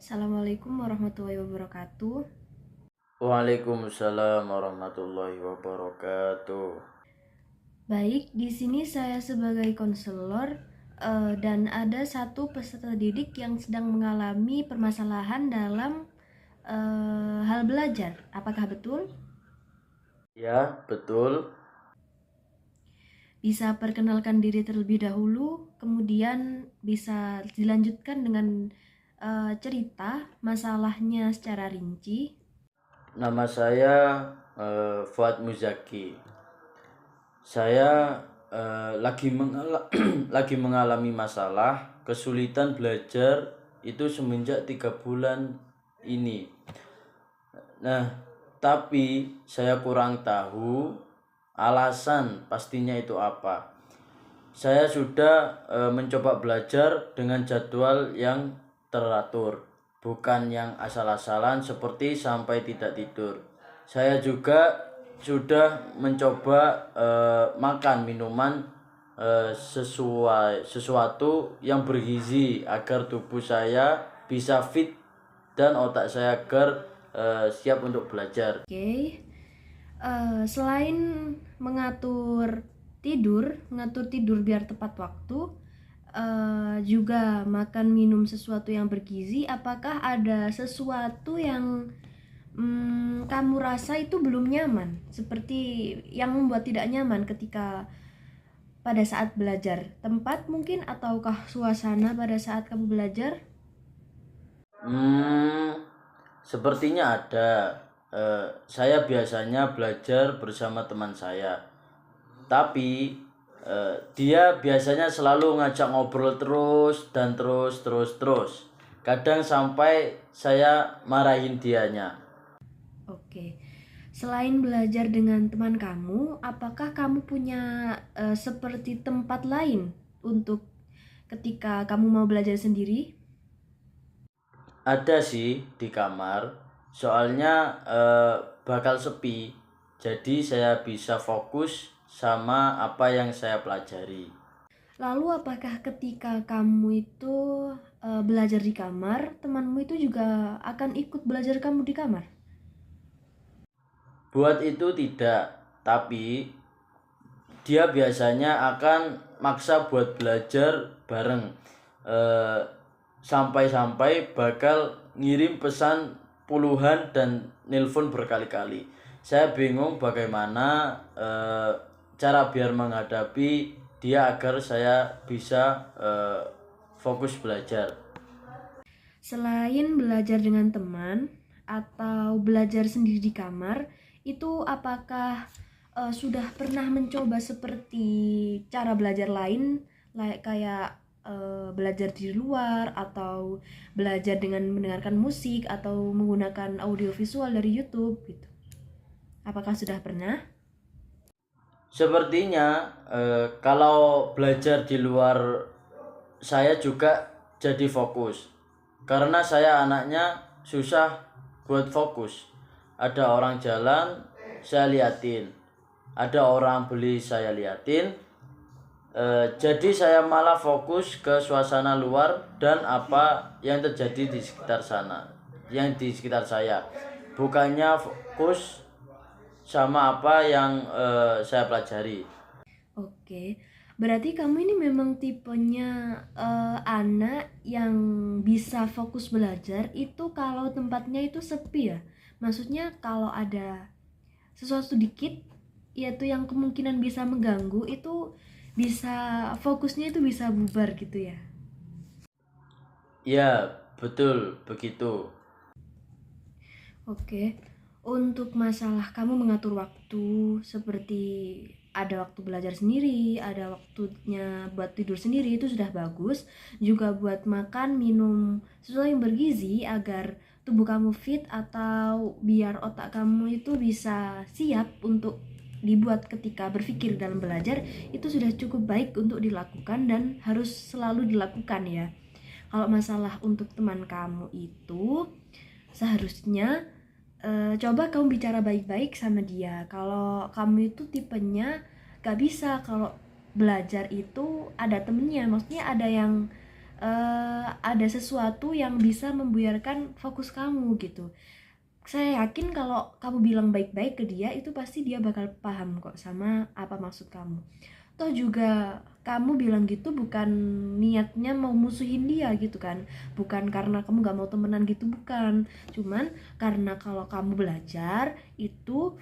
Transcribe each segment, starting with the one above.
Assalamualaikum warahmatullahi wabarakatuh. Waalaikumsalam warahmatullahi wabarakatuh. Baik, di sini saya sebagai konselor dan ada satu peserta didik yang sedang mengalami permasalahan dalam hal belajar. Apakah betul? Ya, betul. Bisa perkenalkan diri terlebih dahulu, kemudian bisa dilanjutkan dengan cerita masalahnya secara rinci. Nama saya Fuad Muzaki. Saya lagi mengalami masalah kesulitan belajar itu semenjak 3 bulan ini. Nah, tapi saya kurang tahu alasan pastinya itu apa. Saya sudah mencoba belajar dengan jadwal yang teratur, bukan yang asal-asalan seperti sampai tidak tidur. Saya juga sudah mencoba makan minuman sesuatu yang bergizi agar tubuh saya bisa fit dan otak saya agar siap untuk belajar. Oke. Selain mengatur tidur biar tepat waktu, juga makan minum sesuatu yang bergizi, apakah ada sesuatu yang kamu rasa itu belum nyaman, seperti yang membuat tidak nyaman ketika pada saat belajar? Tempat mungkin, ataukah suasana pada saat kamu belajar? Hmm, Sepertinya ada. Saya biasanya belajar bersama teman saya, tapi dia biasanya selalu ngajak ngobrol terus dan terus. Kadang sampai saya marahin dianya. Oke. Selain belajar dengan teman kamu, apakah kamu punya seperti tempat lain untuk ketika kamu mau belajar sendiri? Ada sih di kamar, soalnya bakal sepi, jadi saya bisa fokus sama apa yang saya pelajari. Lalu apakah ketika kamu itu belajar di kamar, temanmu itu juga akan ikut belajar kamu di kamar? Buat itu tidak, tapi dia biasanya akan maksa buat belajar bareng. Eh, Sampai-sampai bakal ngirim pesan puluhan dan nelpon berkali-kali. Saya bingung bagaimana cara biar menghadapi dia agar saya bisa fokus belajar. Selain belajar dengan teman atau belajar sendiri di kamar, itu apakah sudah pernah mencoba seperti cara belajar lain, kayak belajar di luar atau belajar dengan mendengarkan musik atau menggunakan audio visual dari YouTube gitu? Apakah sudah pernah? Sepertinya kalau belajar di luar saya juga jadi fokus. Karena saya anaknya susah buat fokus. Ada orang jalan, saya liatin. Ada orang beli, saya liatin. Jadi saya malah fokus ke suasana luar dan apa yang terjadi di sekitar sana, yang di sekitar saya. Bukannya fokus sama apa yang saya pelajari. Oke, berarti kamu ini memang tipenya anak yang bisa fokus belajar itu kalau tempatnya itu sepi ya. Maksudnya kalau ada sesuatu dikit, yaitu yang kemungkinan bisa mengganggu, itu bisa fokusnya itu bisa bubar gitu ya. Ya, betul begitu. Oke, untuk masalah kamu mengatur waktu, seperti ada waktu belajar sendiri, ada waktunya buat tidur sendiri, itu sudah bagus. Juga buat makan, minum sesuatu yang bergizi agar tubuh kamu fit atau biar otak kamu itu bisa siap untuk dibuat ketika berpikir dalam belajar, itu sudah cukup baik untuk dilakukan dan harus selalu dilakukan ya. Kalau masalah untuk teman kamu itu seharusnya coba kamu bicara baik-baik sama dia. Kalau kamu itu tipenya gak bisa kalau belajar itu ada temennya, maksudnya ada yang ada sesuatu yang bisa membuyarkan fokus kamu gitu. Saya yakin kalau kamu bilang baik-baik ke dia, itu pasti dia bakal paham kok sama apa maksud kamu. Toh juga kamu bilang gitu bukan niatnya mau musuhin dia gitu kan, bukan karena kamu gak mau temenan gitu, bukan. Cuman karena kalau kamu belajar itu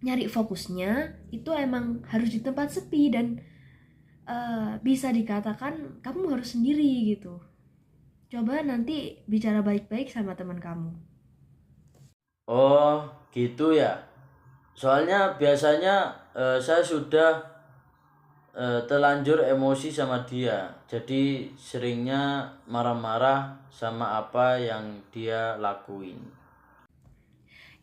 nyari fokusnya itu emang harus di tempat sepi, dan bisa dikatakan kamu harus sendiri gitu. Coba nanti bicara baik-baik sama teman kamu. Oh, gitu ya. Soalnya biasanya saya sudah terlanjur emosi sama dia. Jadi seringnya marah-marah sama apa yang dia lakuin.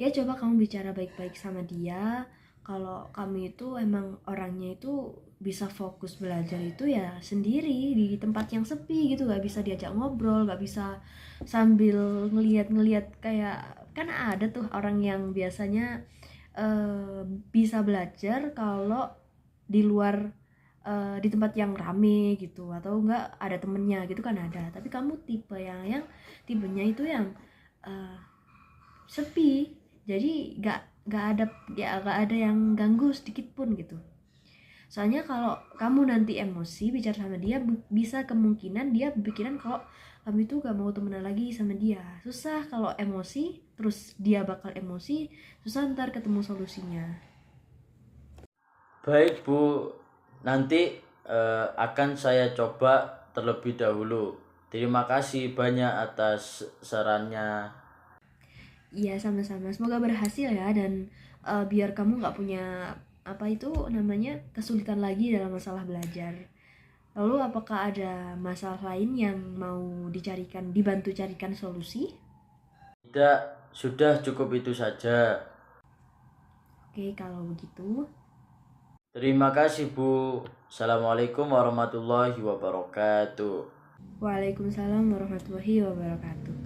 Ya coba kamu bicara baik-baik sama dia. Kalau kamu itu emang orangnya itu bisa fokus belajar itu ya sendiri di tempat yang sepi gitu, gak bisa diajak ngobrol, gak bisa sambil ngeliat-ngeliat. Kayak kan ada tuh orang yang biasanya bisa belajar kalau di luar, di tempat yang rame gitu, atau enggak ada temennya gitu kan ada. Tapi kamu tipe yang tipenya itu yang eh, sepi, jadi gak ada, ya gak ada yang ganggu sedikit pun gitu. Soalnya kalau kamu nanti emosi bicara sama dia, bisa kemungkinan dia berpikiran kalau kamu itu gak mau temenan lagi sama dia. Susah kalau emosi terus dia bakal emosi, susah ntar ketemu solusinya. Baik Bu, nanti akan saya coba terlebih dahulu. Terima kasih banyak atas sarannya. Iya, sama-sama, semoga berhasil ya, dan biar kamu nggak punya apa itu namanya kesulitan lagi dalam masalah belajar. Lalu apakah ada masalah lain yang mau dibantu carikan solusi? Tidak, sudah cukup itu saja. Oke, kalau begitu. Terima kasih Bu. Assalamualaikum warahmatullahi wabarakatuh. Waalaikumsalam warahmatullahi wabarakatuh.